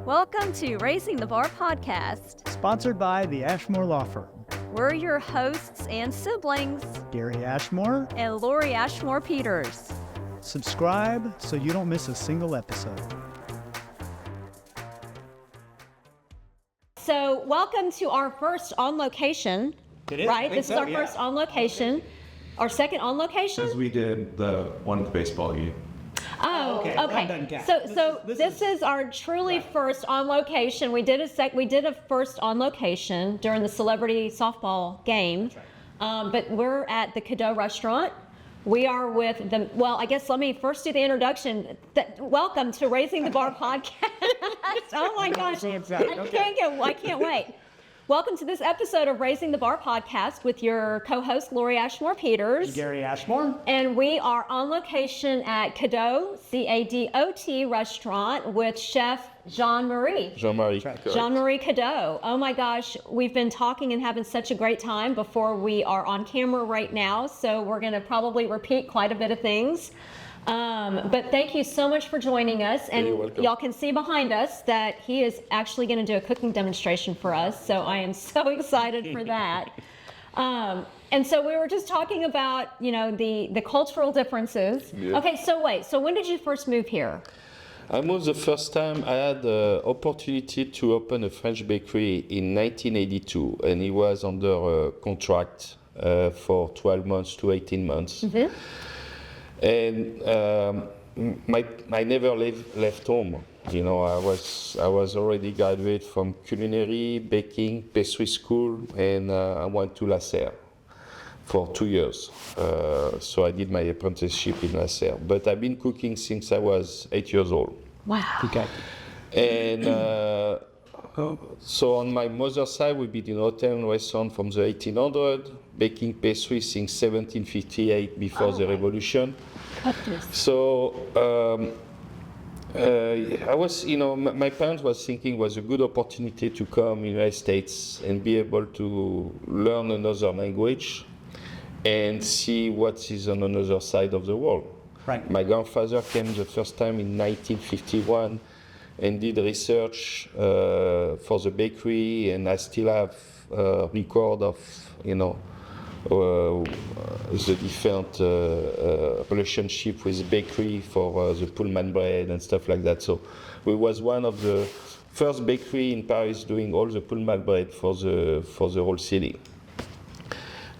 Welcome to Raising the Bar podcast, sponsored by the Ashmore Law Firm. We're your hosts and siblings, Gary Ashmore and Lori Ashmore Peters. Subscribe so you don't miss a single episode. So, welcome to our first on location. It is, right? This is our first on location. Our second on location? Because we did the one at the baseball game. Oh, Okay, okay. that doesn't count. So This this is our truly first on location. We did a first on location during the celebrity softball game. But we're at the Cadot restaurant. We are with the, well, I guess let me first do the introduction. Welcome to Raising the Bar podcast. Oh my gosh. I can't wait. Welcome to this episode of Raising the Bar podcast with your co-host Lori Ashmore Peters. Gary Ashmore. And we are on location at Cadot, C-A-D-O-T restaurant with Chef Jean-Marie. Jean-Marie. Jean-Marie Cadot. Oh my gosh, we've been talking and having such a great time before we are on camera right now, so we're going to probably repeat quite a bit of things. But thank you so much for joining us, and y'all can see behind us that he is actually going to do a cooking demonstration for us, so I am so excited for that. And so we were just talking about, the cultural differences. Yeah. Okay, so when did you first move here? I moved the first time. I had the opportunity to open a French bakery in 1982, and it was under a contract for 12 months to 18 months. Mm-hmm. And I never left home. I was already graduate from culinary, baking, pastry school, and I went to La Serre for 2 years. So I did my apprenticeship in La Serre. But I've been cooking since I was 8 years old. Wow. Okay. And so on my mother's side, we've been in hotel and restaurant from the 1800s, baking pastry since 1758 before the revolution. So I was, my parents was thinking it was a good opportunity to come in the United States and be able to learn another language and see what is on another side of the world. Right. My grandfather came the first time in 1951 and did research for the bakery, and I still have record of, the different relationship with bakery for the Pullman bread and stuff like that. So we was one of the first bakery in Paris doing all the Pullman bread for the whole city.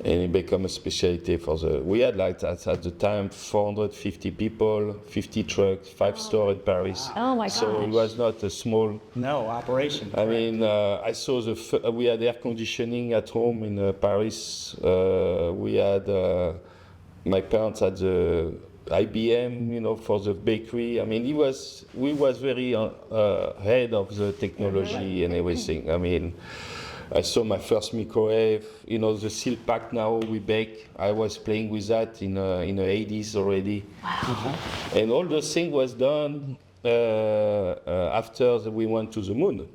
And it became a specialty we had at the time 450 people, 50 trucks, 5 stores in Paris. Oh my So gosh. it was not a small. No, operation. I mean, I saw we had air conditioning at home in Paris. We had, my parents had the IBM, for the bakery. I mean, we was very ahead of the technology and everything. I mean, I saw my first microwave, the seal pack now we bake. I was playing with that in the 80s already. Wow. Mm-hmm. And all those things was done after we went to the moon.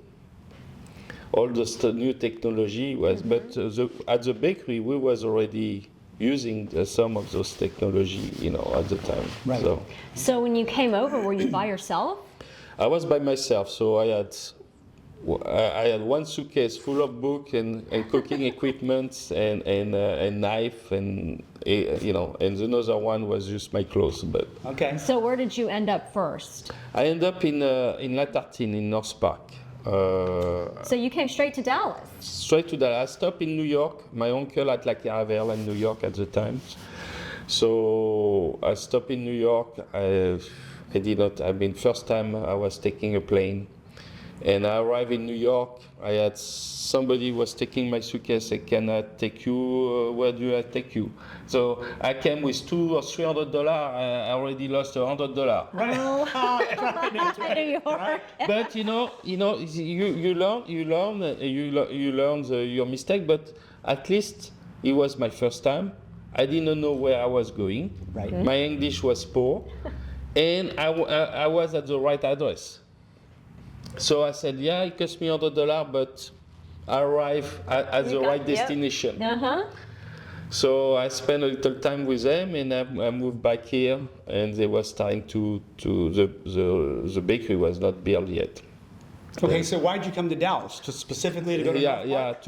All the new technology was, but at the bakery we was already using some of those technology, at the time. Right. So when you came over, were you by yourself? I was by myself, so I had one suitcase full of book and cooking equipment and knife and and another one was just my clothes. But Okay. So where did you end up first? I ended up in La Tartine in North Park. So you came straight to Dallas. Straight to Dallas. I stopped in New York. My uncle had La Caravelle in New York at the time. So I stopped in New York. First time I was taking a plane. And I arrived in New York. I had somebody was taking my suitcase. I cannot take you. Where do I take you? So I came with $200 or $300. I already lost $100. New York. But you learn your mistake. But at least it was my first time. I didn't know where I was going. Right. My English was poor, and I was at the right address. So I said, yeah, it cost me $100, but I arrived at the right destination. Uh-huh. So I spent a little time with them, and I moved back here, and they were starting the bakery was not built yet. Okay, so why'd you come to Dallas? Just specifically to go to North Park?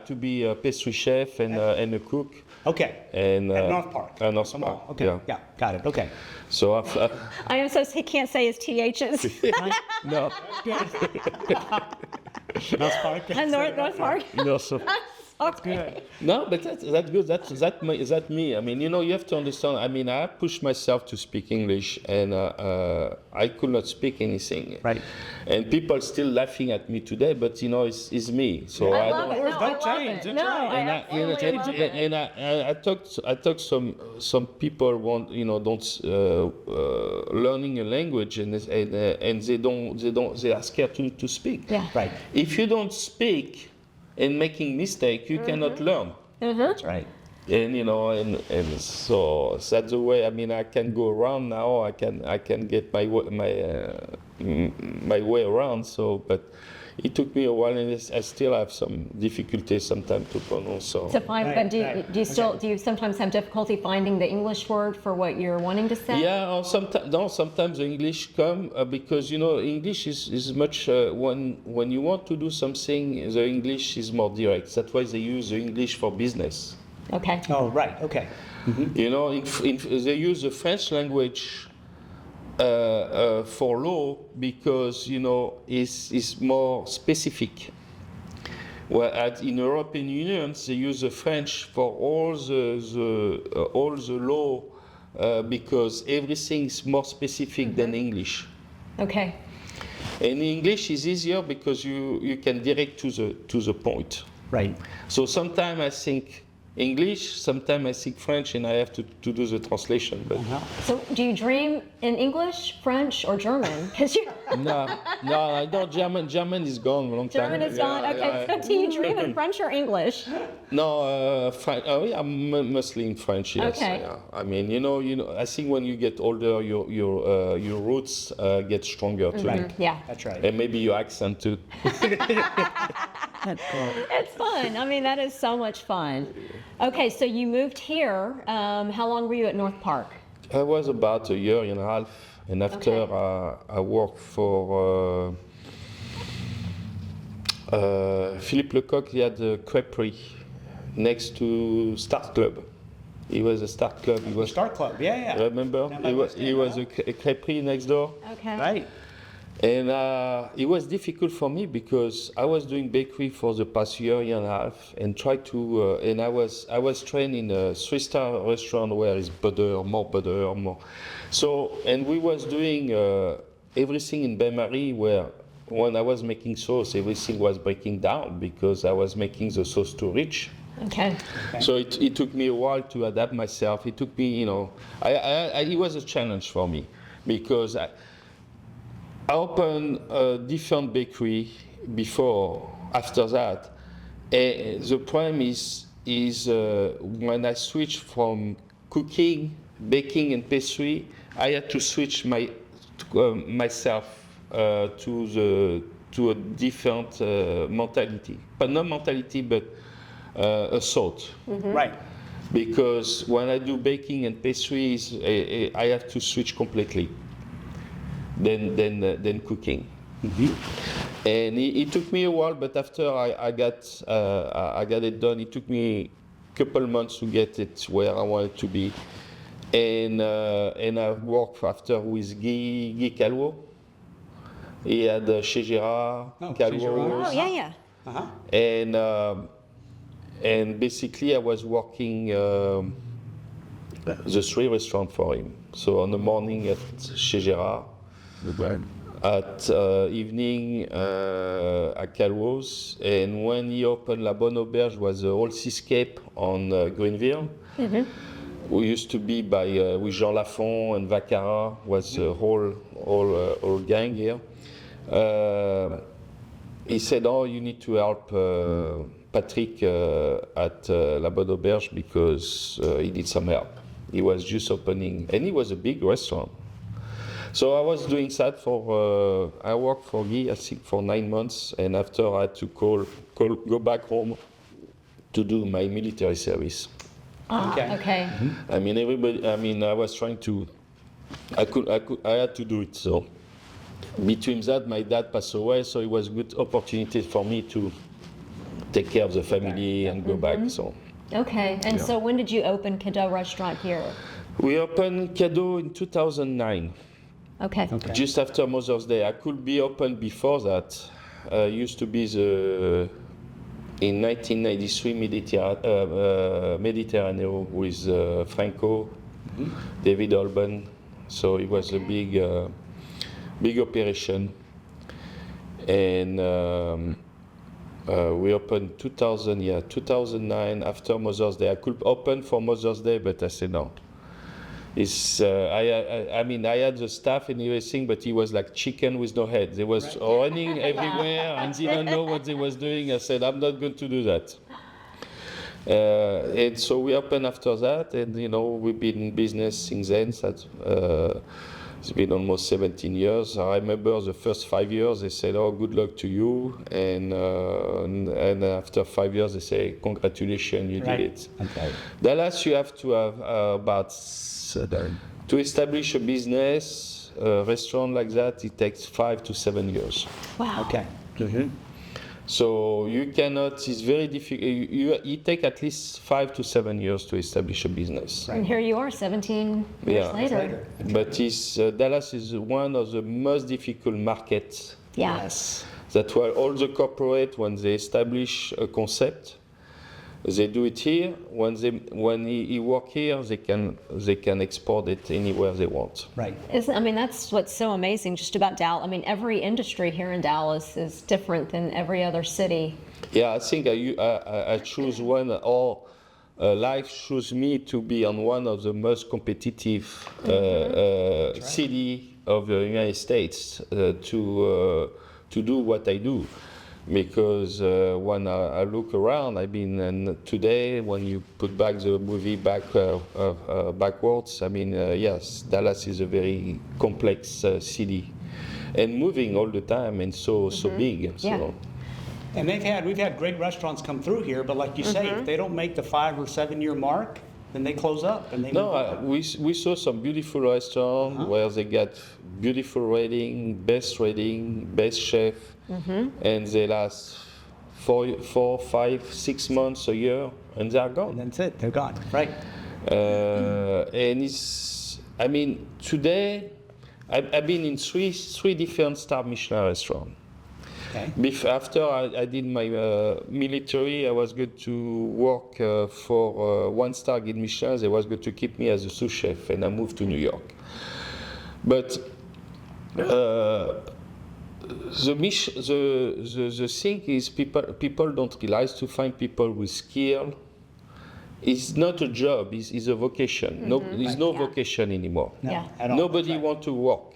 To be a pastry chef and a cook. Okay. And At North Park. At North Come Park. on. Okay. Yeah. Got it. Okay. So I am so he can't say his THs. no, North Park. North Park. no, so. Okay. No, but that's good. That's me. I mean, you know, you have to understand. I mean, I pushed myself to speak English, and I could not speak anything. Right. And people still laughing at me today, but you know, it's me. So I love don't. it. No, I love change. it. Don't No, change. I And absolutely love it. I talked some people want don't learning a language and they are scared to speak. Yeah. Right. If you don't speak and making mistake, you cannot learn. That's right. And you know, and so that's the way. I mean, I can go around now. I can get my way around. So, but it took me a while, and I still have some difficulties sometimes to pronounce. So. To find, Right, but do right. you still do you sometimes have difficulty finding the English word for what you're wanting to say? Yeah, or sometimes the English come because you know English is much when you want to do something, the English is more direct. That's why they use the English for business. Okay. Oh, right. Okay. You know, they use the French language for law because you know is more specific. Whereas in European Union they use the French for all the law because everything is more specific than English. Okay. And English is easier because you can direct to the point. Right. So sometimes I think English, sometimes I think French, and I have to do the translation. But So do you dream in English, French, or German? Because you no, I don't. German is gone a long time. German is gone. Okay. So do you dream in French or English? No, yeah, mostly in French. Yes. Okay. Yeah. I mean, you know. I think when you get older, your roots get stronger too, Right. Yeah. That's right. and maybe your accent too. It's fun. I mean, that is so much fun. Okay, so you moved here. How long were you at North Park? I was about a year and a half, and after Okay. I worked for Philippe Lecoq. He had a creperie next to Start Club. He was a Start Club. He was Start Club. Yeah, yeah. remember? Down by He West was End, a creperie next door. Okay. Right. And it was difficult for me because I was doing bakery for the past year and a half, and tried to. And I was trained in a 3-star restaurant where it's butter, more. So and we was doing everything in bain-marie where when I was making sauce, everything was breaking down because I was making the sauce too rich. Okay. So it took me a while to adapt myself. It took me, you know, it was a challenge for me because I opened a different bakery after that. And the problem is when I switched from cooking, baking, and pastry, I had to switch myself to a different mentality. But not mentality, but a thought. Right. Because when I do baking and pastries, I have to switch completely. Than cooking. And it took me a while, but after I got it done, it took me a couple months to get it where I wanted to be. And I worked after with Guy Calvo. He had Chez Gérard, Chez Gérard. Oh, yeah. Uh-huh. and basically I was working the 3 restaurants for him. So on the morning at Chez Gérard, at evening at Calvo's, and when he opened La Bonne Auberge was the whole seascape on Greenville. We used to be with Jean Lafont and Vacara was the whole gang here. He said, "Oh, you need to help Patrick at La Bonne Auberge because he needs some help." He was just opening, and it was a big restaurant. So I was doing that I worked for Guy, I think, for 9 months, and after I had to go back home to do my military service. Okay. I mean, I was trying to, I had to do it, so. between that, my dad passed away, so it was a good opportunity for me to take care of the family and go back. So Okay. And so when did you open Cadot Restaurant here? we opened Cadot in 2009, Okay. just after Mother's Day. I could be open before that. Used to be in 1993 Mediterranean with Franco, David Alban. So it was a big operation, and we opened 2009 after Mother's Day. I could open for Mother's Day, but I said no. It's I mean I had the staff and everything, but it was like chicken with no head. They was running everywhere and didn't know what they was doing. I said I'm not going to do that. And so we opened after that, and we've been in business since then. It's been almost 17 years. I remember the first 5 years they said, "Oh, good luck to you," and after 5 years they say, "Congratulations, you did it." Okay. Dallas, you have to have to establish a business, a restaurant like that. It takes 5 to 7 years. Wow. Okay. So you cannot. It's very difficult. It takes at least 5 to 7 years to establish a business. And here you are 17 years later. But Dallas is one of the most difficult markets. Yeah. Yes. That's why all the corporate, when they establish a concept, they do it here. When he work here, they can export it anywhere they want. Right. I mean, that's what's so amazing just about Dallas. I mean, every industry here in Dallas is different than every other city. Yeah, I think I choose one, or life chose me to be on one of the most competitive city of the United States to do what I do. Because when I look around, I mean, and today when you put back the movie backwards, I mean, yes, Dallas is a very complex city, and moving all the time, and so big. So. Yeah. And we've had great restaurants come through here, but like you say, if they don't make the 5 or 7 year mark, then they close up and they move on. we saw some beautiful restaurants where they get beautiful rating, best chef, and they last 4, 5, 6 months, a year, and they are gone. And that's it. They're gone. Right. And I mean, today I've been in three different star Michelin restaurants. Okay. After I did my military, I was going to work for 1-star Guide Michelin. They was going to keep me as a sous chef, and I moved to New York. But the thing is, people don't realize to find people with skill. It's not a job; it's a vocation. There's no vocation anymore. No, Yeah. at all. Nobody want to work.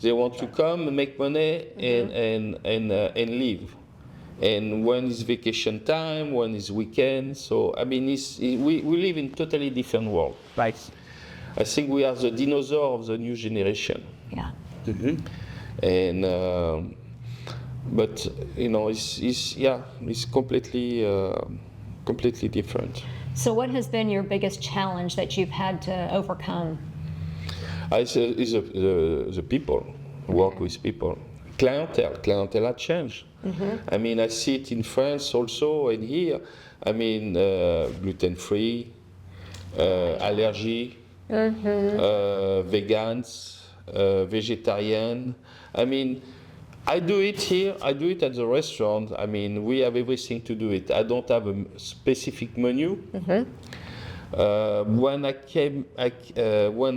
They want to come and make money and live. And when it's vacation time, when it's weekend. So I mean, we live in totally different world. Right. I think we are the dinosaur of the new generation. Yeah. And but it's completely different. So what has been your biggest challenge that you've had to overcome? It's the people, work with people. Clientele had changed. I mean, I see it in France also, and here. I mean, gluten-free, allergy, vegans, vegetarian. I mean, I do it here. I do it at the restaurant. I mean, we have everything to do it. I don't have a specific menu. When I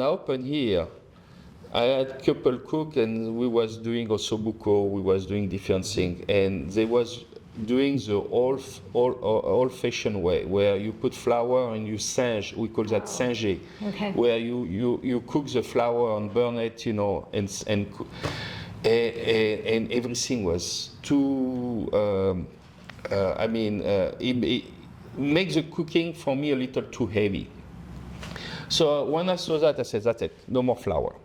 opened here, I had couple cook, and we was doing also buco. We was doing different things, and they was doing the old-fashioned way, where you put flour and you singe. We call that singer, where you cook the flour and burn it, and everything was too. It makes the cooking for me a little too heavy. So when I saw that, I said, that's it, no more flour.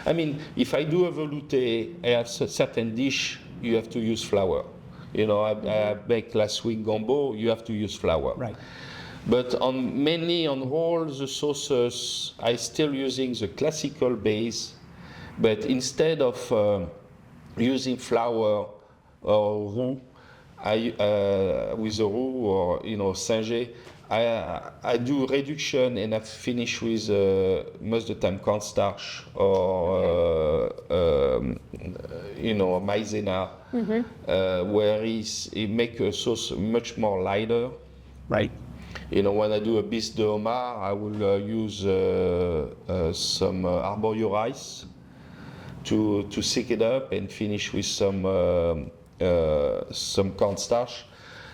I mean, if I do a velouté, I have a certain dish, you have to use flour. I baked last week gombo, you have to use flour. Right. But mainly on all the sauces, I still using the classical base, but instead of using flour or roux, with a roux or singé, I do reduction and I finish with most of the time cornstarch or maizena, where it make a sauce much more lighter. Right. When I do a bis de homard, I will use some arborio rice to thick it up and finish with some cornstarch.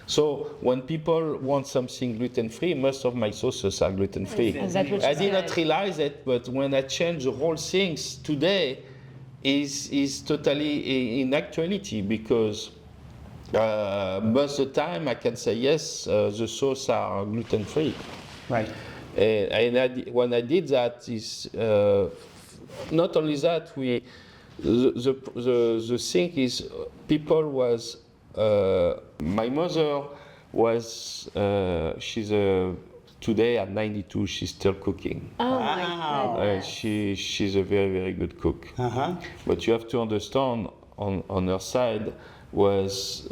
So when people want something gluten-free, most of my sauces are gluten-free. I did not realize it, but when I change the whole things today, is totally in actuality, because most of the time I can say yes, the sauce are gluten-free. Right. When I did that, is not only that, the thing is, people was, my mother was, she's today at 92, she's still cooking. Oh my goodness. She's a very, very good cook. Uh-huh. But you have to understand, on her side, was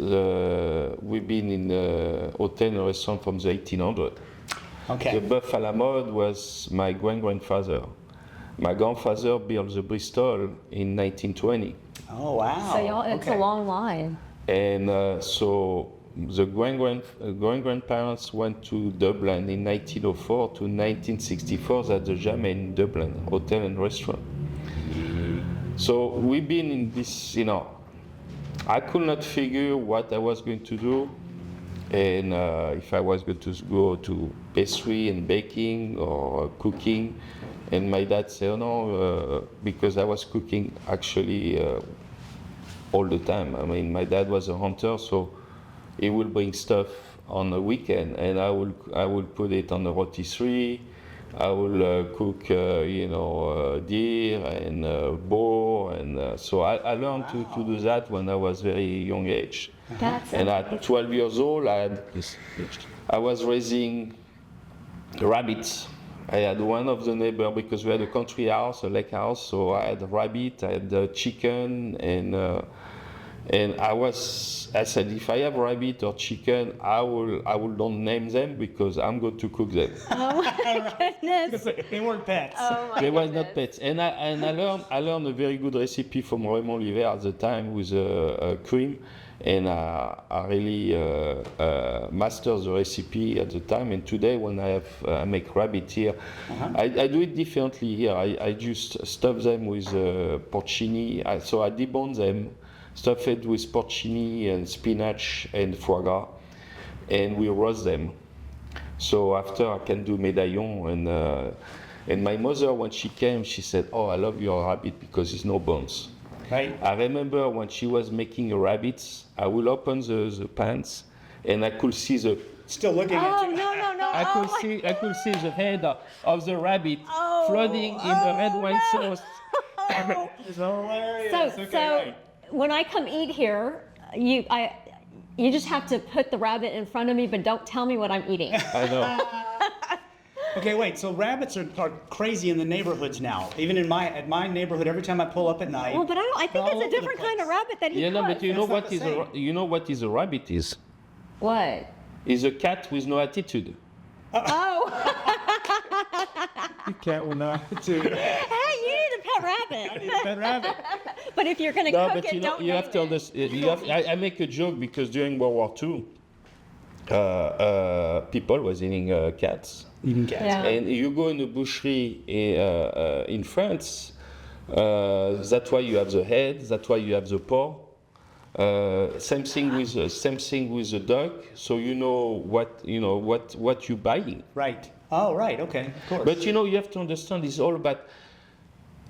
we've been in a hotel and restaurant from the 1800s. Okay. The bœuf à la mode was my grandfather. My grandfather built the Bristol in 1920. Oh, wow. So y'all, it's a long line. And so the grandparents went to Dublin in 1904 to 1964 at the Jamaica in Dublin, hotel and restaurant. So we've been in this, I could not figure what I was going to do, and if I was going to go to pastry and baking or cooking. And my dad said, oh no, because I was cooking actually all the time. I mean, my dad was a hunter, so he will bring stuff on the weekend, and I will put it on the rotisserie. I will cook, deer and boar, and so I learned to do that when I was very young age. That's And at 12 years old, I was raising rabbits. I had one of the neighbor, because we had a country house, a lake house, so I had a rabbit, I had a chicken, and I said, if I have rabbit or chicken, I will don't name them because I'm going to cook them. oh my goodness. They weren't pets. Oh my They was goodness. not pets, and I learned a very good recipe from Raymond Oliver at the time with cream, and I really mastered the recipe at the time. And today, when I make rabbit here, I do it differently here. I just stuff them with porcini. So I debone them, stuff it with porcini and spinach and foie gras, and we roast them. So after I can do medaillon, and my mother, when she came, she said, "Oh, I love your rabbit because it's no bones." Right. I remember when she was making a rabbit, I will open the pants, and I could see the. Still looking at Oh you. no. I could see the head of the rabbit floating in the red wine sauce. It's hilarious. So when I come eat here, you just have to put the rabbit in front of me, but don't tell me what I'm eating. I know. Okay, wait. So rabbits are crazy in the neighborhoods now. Even at my neighborhood, every time I pull up at night. Well, but I think they're all it's a over the different kind of place. rabbit that he You know, caught. but you know That's not what the is same. you know what is a rabbit is? What? Is a cat with no attitude. Oh, You cat will not. hey, you need a pet rabbit. Pet rabbit. But if you're gonna No, cook but it, don't you have name to it. understand. I make a joke because during World War II, people was eating cats. Eating cats. Yeah. And you go in a boucherie in France, that's why you have the head, that's why you have the paw. Same thing with the duck, so you know what you're buying. Right. Oh, right. Okay. Of course. But you have to understand, it's all about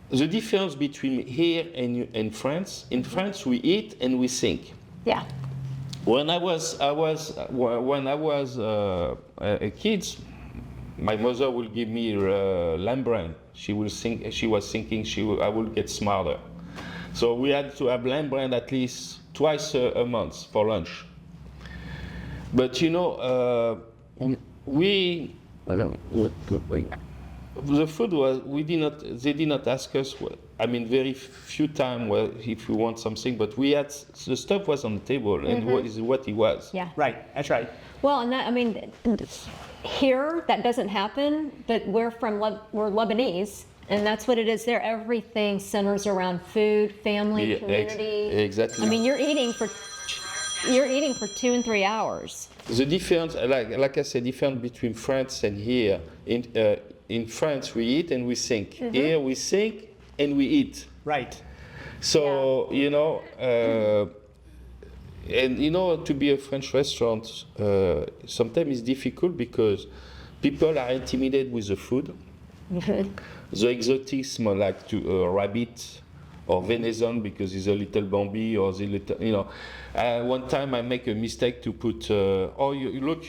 the difference between here and France. In France, we eat and we think. Yeah. When I was a kid, my mother will give me lamb brain. She was thinking I will get smarter. So we had to have lamb brain at least twice a month for lunch. But The food was, they did not ask us, I mean, very few times if we want something, but we had, the stuff was on the table and what it was. Yeah. Right, that's right. Well, and that, I mean, here that doesn't happen, but we're Lebanese, and that's what it is there. Everything centers around food, family, community. Exactly. I mean, you're eating for 2 and 3 hours. The difference, like I said, difference between France and here. In France, we eat and we think. Here, we think and we eat. Right. So, you know, and you know, to be a French restaurant, sometimes it's difficult because people are intimidated with the food. The exotism, like to rabbit or venison because it's a little Bambi or the little, you know. One time I make a mistake to put, you look,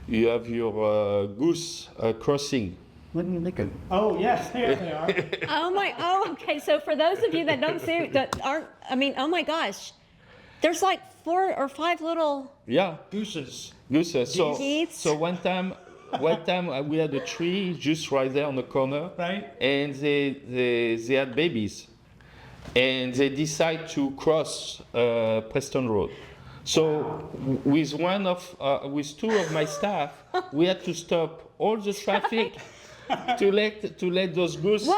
you have your goose crossing. Let me look at. Oh yes, there they are. Okay. So for those of you that don't see, that aren't, I mean, oh my gosh, there's like 4 or 5 little. Yeah. Gooses. So one time we had a tree just right there on the corner. Right. And they had babies, and they decide to cross Preston Road. So with with 2 of my staff, we had to stop all the traffic to let those goose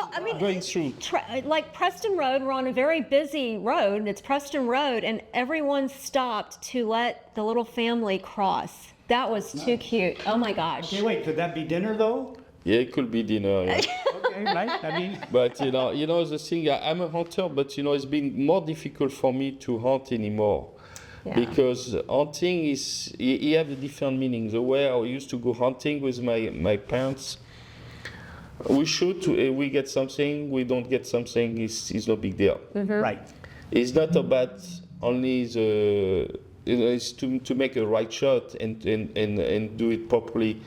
going through. Like Preston Road, we're on a very busy road. It's Preston Road, and everyone stopped to let the little family cross. That was too cute. Oh my gosh. Okay, wait, could that be dinner though? Yeah, it could be dinner. Yeah. Okay, right. I mean. But you know the thing. I'm a hunter, but you know it's been more difficult for me to hunt anymore. Yeah. Because hunting is, you have a different meaning. The way I used to go hunting with my parents, we shoot, we get something, we don't get something, it's no big deal. Right. It's not about only it's to make a right shot and do it properly.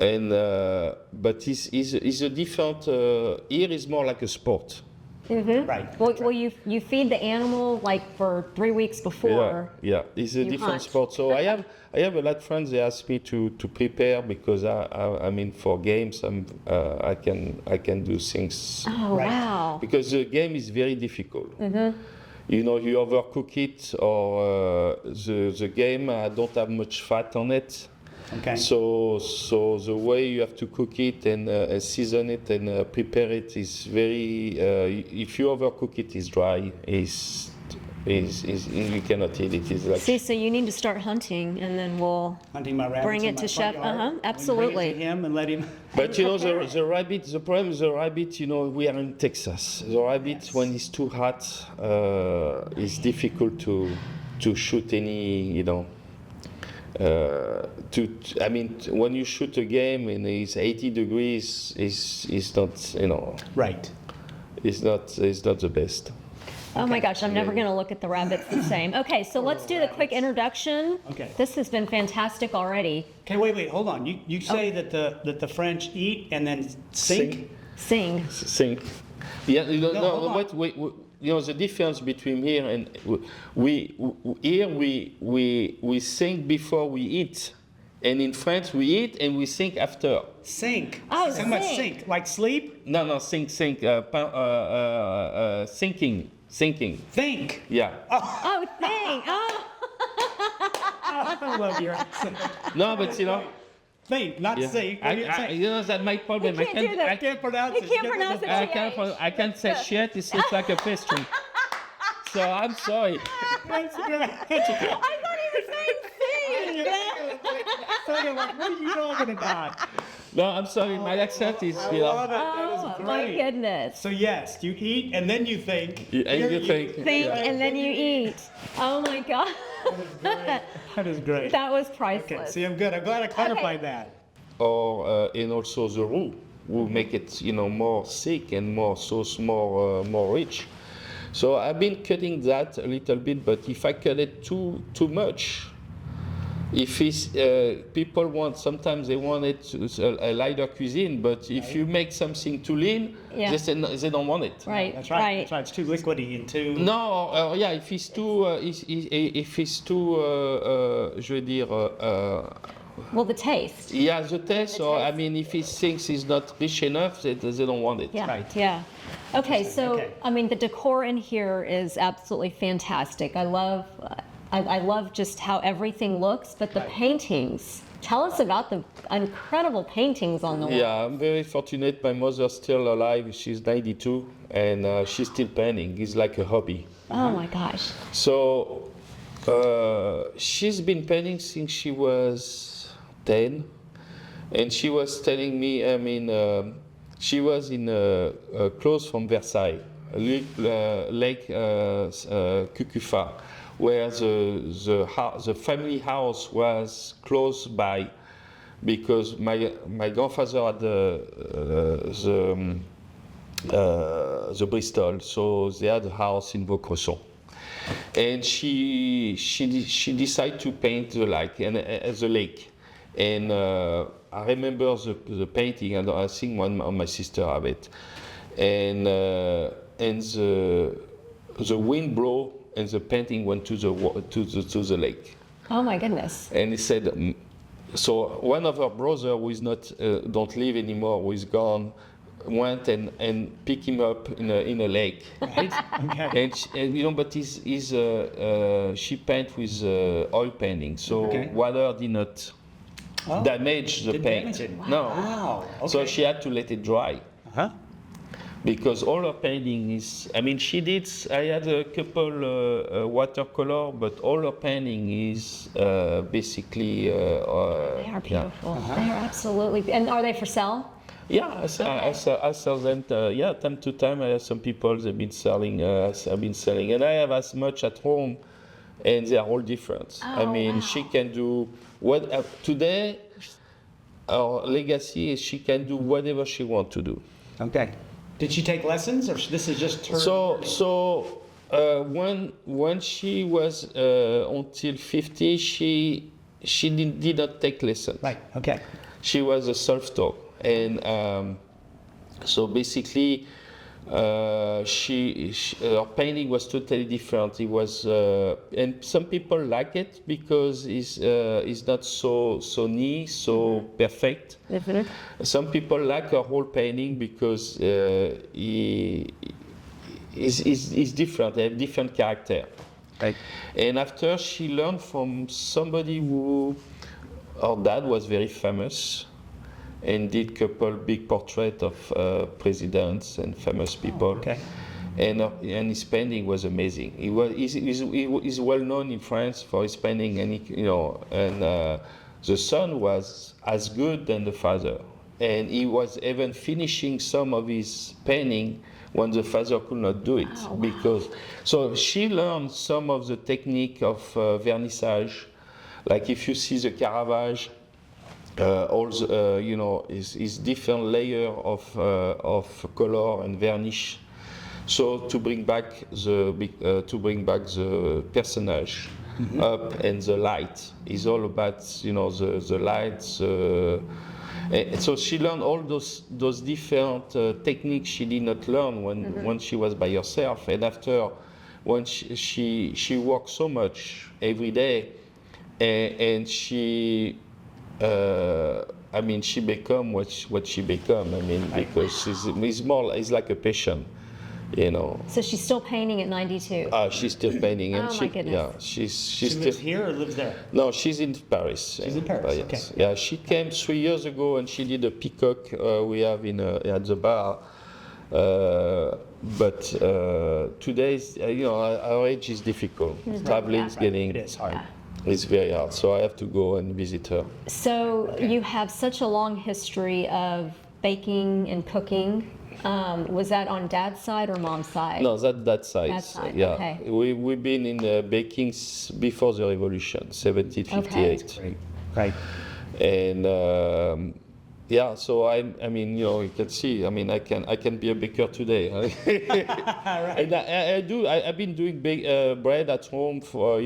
And but it's a different. Here is more like a sport. Right. Well, you feed the animal like for 3 weeks before. Yeah, it's a different hunt. sport. So I have a lot of friends. They ask me to prepare because I mean for games I can do things. Oh Right. wow. Because the game is very difficult. You know, you overcook it, or the game don't have much fat on it. Okay. So the way you have to cook it and season it and prepare it is very. If you overcook it, it's dry. You cannot eat it. It's like. See, so you need to start hunting, and then we'll Hunting my rabbits. bring in it my to front Chef. yard. Absolutely. Bring it to him and let him. But you know the rabbit. The problem with the rabbit, you know, we are in Texas. The rabbit, when it's too hot, it's difficult to shoot any. You know. I mean, when you shoot a game and it's 80 degrees, it's not, you know. Right. It's not the best. Oh my gosh, I'm never going to look at the rabbits the same. Okay, so let's do the quick introduction. Okay. This has been fantastic already. Okay, wait, hold on. You say that the French eat and then sink? Sing. Think. Yeah, you know, No, no, hold on. wait, you know the difference between here and we think before we eat, and in France we eat and we think after. Sink. Oh, Talking about sink. sink. Like sleep? No, think, thinking. Think. Yeah. Oh, thing. Oh. I love your accent. No, but you know. Think, not Yeah. sink. What do you say? You know that's my problem. You can't do that. I can't pronounce You it. can't Get rid of pronounce the- it. I can't say shit. It's like a pastry. So I'm sorry. That's great. I thought he was saying sing. Second, like, what are you talking about? No, I'm sorry. My accent is, you Love know. it. That Oh is my great. goodness. So yes, you eat and then you think. And you think. Think and then you eat. Oh my God. That is great. That was Okay, priceless. see, I'm good. I'm glad I clarified that. Or and also the roux will make it, you know, more thick and more sauce, more rich. So I've been cutting that a little bit, but if I cut it too much, if it's people want, sometimes they want it a lighter cuisine, but if you make something too lean, Yeah. they say no, they don't want it. Right. That's right. That's right. It's too liquidy and too. No, yeah, if it's too, if it's too, je veux dire, Well, the taste. Yeah, the taste, The or I taste. mean, if he thinks it's not rich enough, they don't want it. Yeah, Right. yeah. Okay, so Okay. I mean, the decor in here is absolutely fantastic. I love just how everything looks, but the paintings. Tell us about the incredible paintings on the wall. Yeah, I'm very fortunate. My mother's still alive. She's 92, and she's still painting. It's like a hobby. Oh my gosh. So she's been painting since she was 10, and she was telling me, I mean, she was in close from Versailles, Lake Cucufa, where the family house was close by, because my grandfather had the Bristol, so they had a house in Vaucresson. And she decided to paint the lake, and I remember the painting, and I think one of my sister have it, and the wind blew and the painting went to the lake. Oh my goodness. And he said, so one of her brother who is not don't live anymore, who is gone, went and picked him up in a lake. Right? Okay. And but she paint with oil painting, so Okay. water did not damage the Didn't paint. damage it. No. Wow. Okay. So she had to let it dry. Uh-huh. Because all her painting is, I mean, I had a couple watercolor, but all her painting is basically. They are beautiful. They are absolutely. And are they for sale? Yeah, I sell them. Time to time, I have some people they've been selling. I've been selling, and I have as much at home, and they are all different. I Oh, mean, wow. she can do what today. Our legacy is she can do whatever she wants to do. Okay. Did she take lessons, or this is just her? So when she was until 50, she did not take lessons. Right. Okay. She was a self-taught, and so basically, her painting was totally different. It was, and some people like it because it's not so neat, so perfect. Some people like her whole painting because it's different. They have different character. Right. And after she learned from somebody who, her dad was very famous, and did couple big portrait of presidents and famous people. Okay. And his painting was amazing. He's well known in France for his painting, and the son was as good than the father, and he was even finishing some of his painting when the father could not do it. Oh, wow. Because so she learned some of the technique of vernissage, like if you see the Caravage. Is different layer of color and varnish, so to bring back the personage up, and the light is all about the lights. And so she learned all those different techniques she did not learn when she was by herself, and after when she worked so much every day, and she. She become what she become. Because it's like a passion, So she's still painting at 92. She's still painting, and Oh, my goodness. she's She still. lives here or lives there? No, she's in Paris. She's in Paris, Yes. okay. Yeah, she came 3 years ago, and she did a peacock we have at the bar. But today, our age is difficult. Traveling's getting. It is hard. It's very hard, so I have to go and visit her. So you have such a long history of baking and cooking. Was that on dad's side or mom's side? No, that side. That side, Yeah, okay. we've been in baking before the revolution, 1758, Okay. Right. and so you can see. I can be a baker today. And I've been doing bread at home for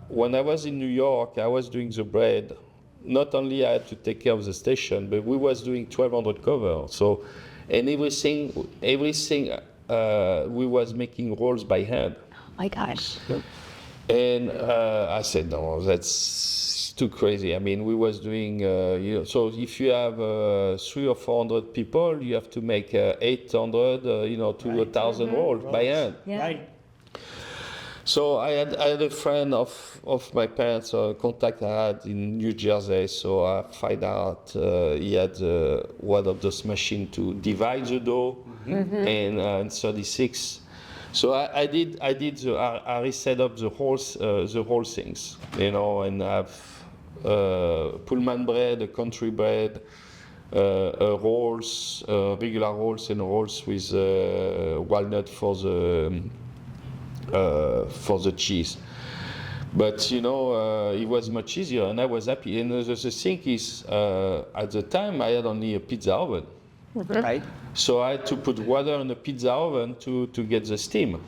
when I was in New York, I was doing the bread. Not only I had to take care of the station, but we was doing 1,200 covers. So, and everything we was making rolls by hand. My gosh. And I said, no, that's too crazy. I mean, we was doing, so if you have 300 or 400 people, you have to make 800, to 1,000 rolls by hand. Yeah. Right. So I had a friend of my parents, contact I had in New Jersey. So I find out he had one of those machines to divide the dough and 36. So I reset up the whole things, and have Pullman bread, country bread, rolls, regular rolls, and rolls with walnut for the cheese. But it was much easier, and I was happy. And the thing is, at the time I had only a pizza oven. Right. So I had to put water in the pizza oven to get the steam.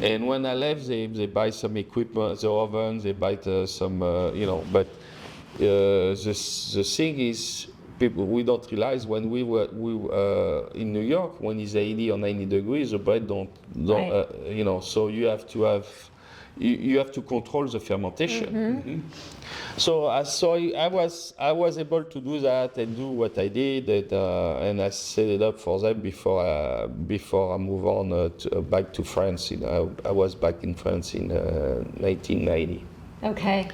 And when I left, they buy some equipment, the oven, they buy some, but the thing is, people, we don't realize when we were in New York, when it's 80 or 90 degrees, the bread don't Right. so you have to control the fermentation. So I was able to do that and do what I did, and I set it up for them before I move on back to France. I was back in France in 1990. Okay.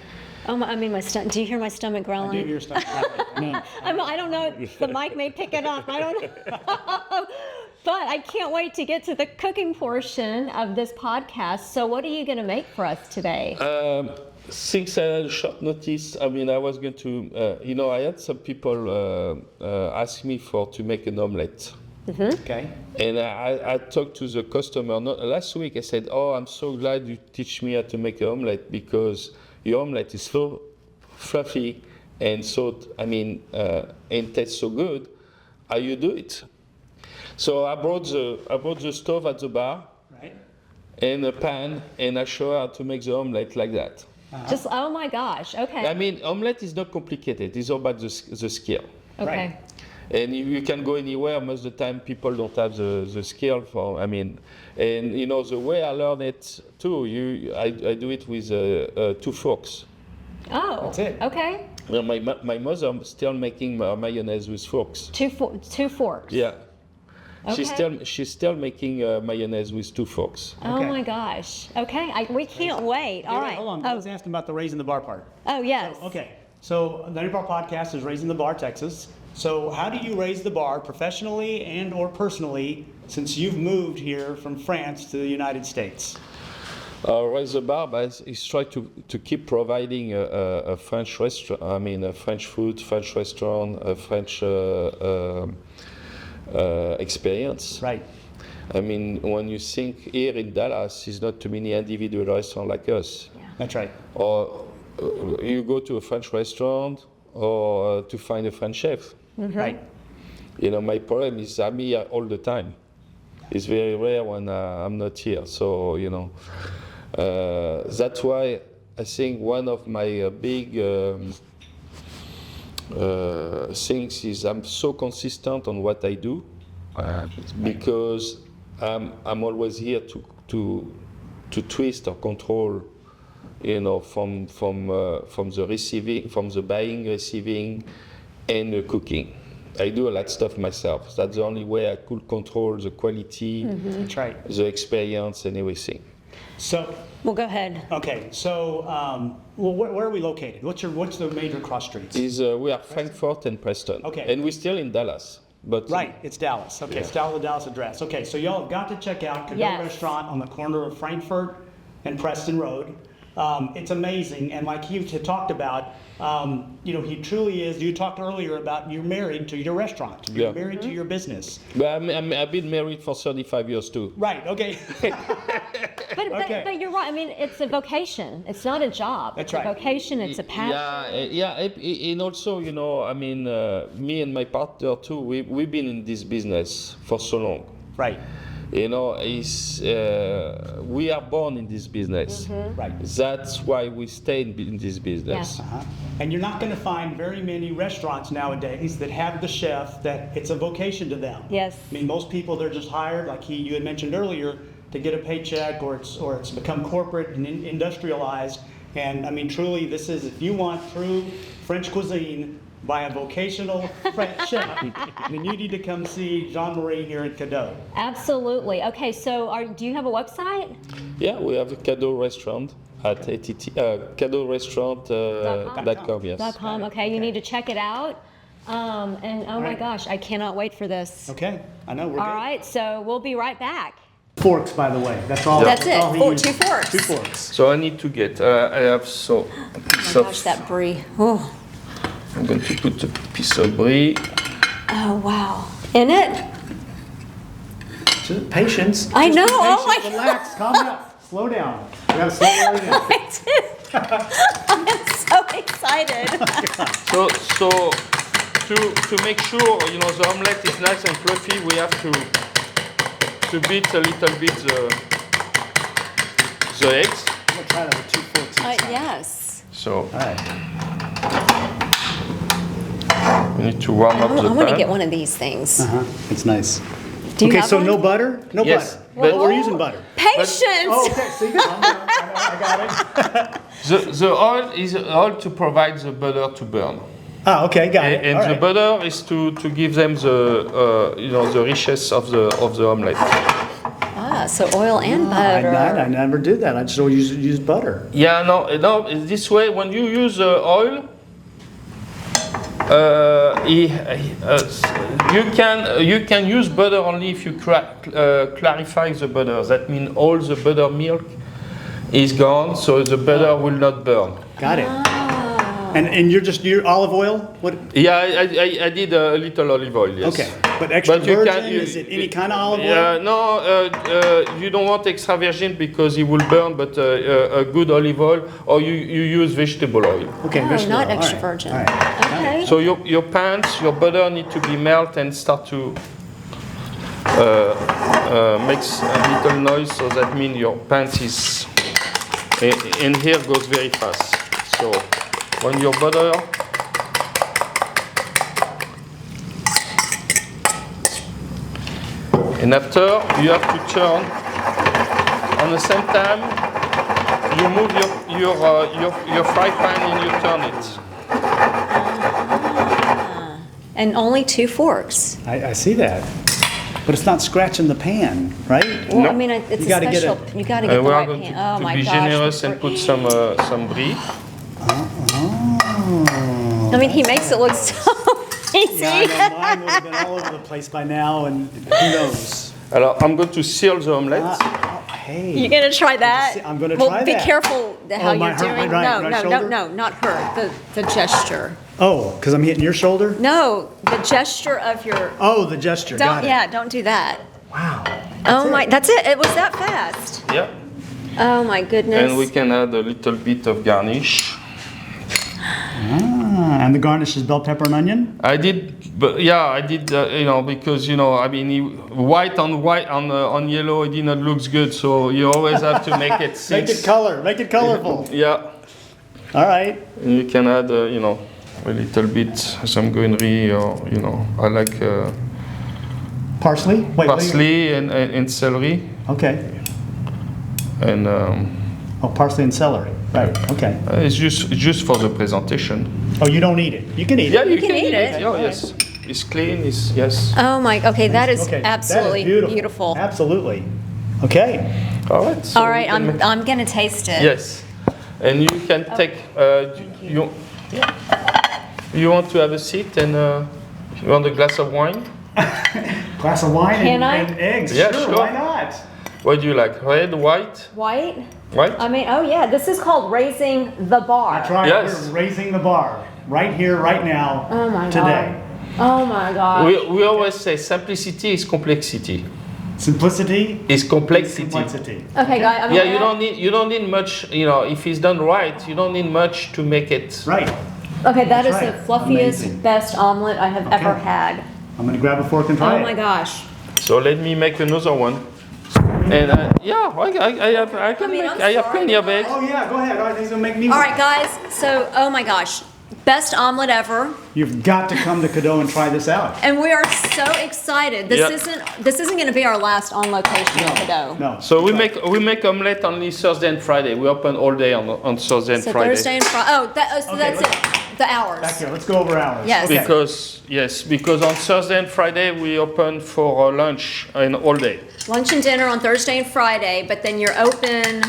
Oh, my stomach. Do you hear my stomach I growling? do hear stuff. No. I don't know. The mic may pick it up. I don't know. But I can't wait to get to the cooking portion of this podcast. So what are you going to make for us today? Since I had a short notice, I was going to, I had some people ask me to make an omelette. Okay. And I talked to the customer last week. I said, "Oh, I'm so glad you teach me how to make an omelette, because your omelette is so fluffy and and tastes so good. How you do it?" So I brought the stove at the bar Right. and a pan, and I show her how to make the omelette like that. Just, oh my gosh. Okay. Omelette is not complicated. It's all about the skill. Okay. Right. And you can go anywhere. Most of the time, people don't have the skill for. And the way I learned it too. I do it with 2 forks. Oh. That's it. Okay. Well, my mother still making mayonnaise with forks. Two forks. Yeah. Okay. She's still making mayonnaise with 2 forks. Oh Okay. my gosh. Okay. We can't wait. All right. Hold on. I was asking about the raising the bar part. Oh yes. Okay. So the name of our podcast is Raising the Bar Texas. So how do you raise the bar professionally and or personally since you've moved here from France to the United States? Raise the bar is try to keep providing a French restaurant. A French food, French restaurant, a French experience. Right. When you think here in Dallas, there's not too many individual restaurants like us. That's right. Or you go to a French restaurant or to find a French chef. Right. My problem is I'm here all the time. It's very rare when I'm not here. So, that's why I think one of my big things is I'm so consistent on what I do, because I'm always here to twist or control, from the receiving, from the buying, receiving, and the cooking. I do a lot of stuff myself. That's the only way I could control the quality, That's right. the experience, and everything. So, Well, go ahead. okay. So, where are we located? What's the major cross streets? We are Frankfurt and Preston. Okay. And we're still in Dallas. But Right, it's Dallas. Okay, it's the Dallas address. Okay, so y'all have got to check out Cadot Yes. Restaurant on the corner of Frankfurt and Preston Road. It's amazing, and like you had talked about, he truly is. You talked earlier about you're married to your restaurant. You're Yeah. married to your business. But I've been married for 35 years too. Right. Okay. Okay. But you're right. It's a vocation. It's not a job. That's it's right. a vocation. It's a passion. Yeah. And also, me and my partner too, we've been in this business for so long. Right. We are born in this business. Right. That's why we stay in this business. Yeah. Uh-huh. And you're not going to find very many restaurants nowadays that have the chef that it's a vocation to them. Yes. Most people, they're just hired, like you had mentioned earlier, to get a paycheck, or it's become corporate and industrialized, And I mean, truly, this is, if you want true French cuisine by a vocational French chef, then you need to come see Jean-Marie here at Cadot. Absolutely. Okay, so do you have a website? Yeah, we have a Cadot restaurant at cadorrestaurant.com. Yes. .com. Okay, you need to check it out. And oh my right. gosh, I cannot wait for this. Okay, I know, we're All good. right, so we'll be right back. Forks, by the way, that's all. That's it. all he Two uses. forks. 2 forks. So I need to get. I have a piece Oh my gosh, that brie. Oh, I'm going to put a piece of brie. oh wow. In it? Just patience. I Just know, be oh patient, my relax, calm down, slow down. We gotta slow down. I'm so excited. So to make sure the omelette is nice and fluffy, we have to beat a little bit the eggs. I'm gonna try that with 2 forks. Yes. So All right. we need to warm up the I pan. want to get one of these things. It's nice. Do you Okay, have so one? no butter? No Yes, butter. but- But we're using butter. Patience. Oh, okay, see, I got it. The oil is all to provide the butter to burn. Ah, okay, got it. And All the right. butter is to give them the the richness of the omelette. Ah, so oil and I butter. never did that. I just always use butter. Yeah, no. This way, when you use oil, you can use butter only if you clarify the butter. That means all the buttermilk is gone, so the butter will not burn. Got it. And you're olive oil? What? Yeah, I did a little olive oil. Yes. Okay, but extra But you virgin? can- you- Is it any kind of olive oil? Yeah, no, you don't want extra virgin because it will burn, but a good olive oil, or you use vegetable oil. Okay, Oh, vegetable not oil. extra All right. virgin. All right. Okay. So your pans, your butter need to be melt and start to makes a little noise. So that means your pans is, and here goes very fast. So when your butter, and after you have to turn on the same time. You move your fry pan and you turn it. And only 2 forks. I see that. But it's not scratching the pan, right? Well, No. I mean, it's You a gotta get special. it. You got to get the We are right going pan. to, Oh my be gosh. generous and put some brie. I mean, he makes it look so easy. Yeah, I know mine would have been all over the place by now, and who knows? Alors, I'm going to seal the omelette. Hey. You're gonna try that? I'm gonna well, try be that. careful how Oh, my you're her- doing. right no, no, shoulder? no, not her. The gesture. Oh, because I'm hitting your shoulder? No, the gesture of your. Oh, the gesture. Don't. Got it. Yeah, don't do that. Wow. Oh my, that's it. It was that fast. Yeah. Oh my goodness. And we can add a little bit of garnish. And the garnish is bell pepper and onion? I did, but yeah, I did. Because I mean, white on yellow, it did not looks good. So you always have to make it Make it make it colorful. Yeah. All right. And you can add, a little bit some greenery, or I like Parsley? Wait, parsley and celery, Okay. and Oh, parsley and celery. Right. Okay. it's just for the presentation. Oh, you don't eat it. You can eat Yeah, it. you can eat it. Yeah, yes. It's clean. It's yes. Oh my. Okay, that is Okay, absolutely that is beautiful. Absolutely. Okay. All right. So All right, we can I'm gonna taste it. Yes, and you can take. You want to have a seat and you want a glass of wine? Glass of wine Can I? and eggs. Yeah, sure, sure. Why not? What do you like? Red, white, White. white? I mean, oh yeah, this is called raising the bar. That's right. Yes. We're raising the bar right here, right now, Oh my today. god. Oh my god. We always say simplicity is complexity. Simplicity Is is complexity. complexity. Okay, guys. I mean, Yeah, you don't need much. If it's done right, you don't need much to make it. Right. Okay, that is That's the right. fluffiest, Amazing. best omelet I have ever Okay. had. I'm gonna grab a fork and try Oh it. my gosh. So let me make another one. And yeah, I I'm have plenty of eggs. Oh yeah, go ahead. All right, he's gonna make me All one. right, guys. So, oh my gosh, Best omelet ever. You've got to come to Cadot and try this out. And we are so excited. This Yeah. isn't going to be our last on location at Cadot. No. So we make omelette only Thursday and Friday. We open all day on Thursday and So Friday. Thursday and Friday. So that's it. The hours. Back here. Let's go over hours. Yes. Okay. Because on Thursday and Friday we open for lunch and all day. Lunch and dinner on Thursday and Friday, but then you're open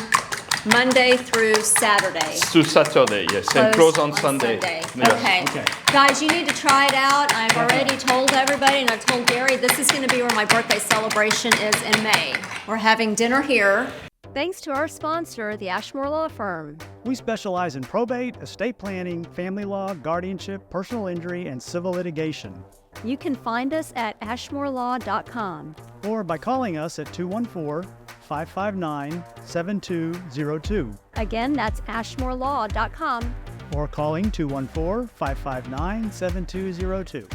Monday through Saturday. To Saturday, yes, and close on Sunday. Yes. Okay. Guys, you need to try it out. I've already told everybody, and I've told Gary, this is going to be where my birthday celebration is in May. We're having dinner here. Thanks to our sponsor, the Ashmore Law Firm. We specialize in probate, estate planning, family law, guardianship, personal injury, and civil litigation. You can find us at ashmorelaw.com. Or by calling us at 214-559-7202. Again, that's ashmorelaw.com. Or calling 214-559-7202.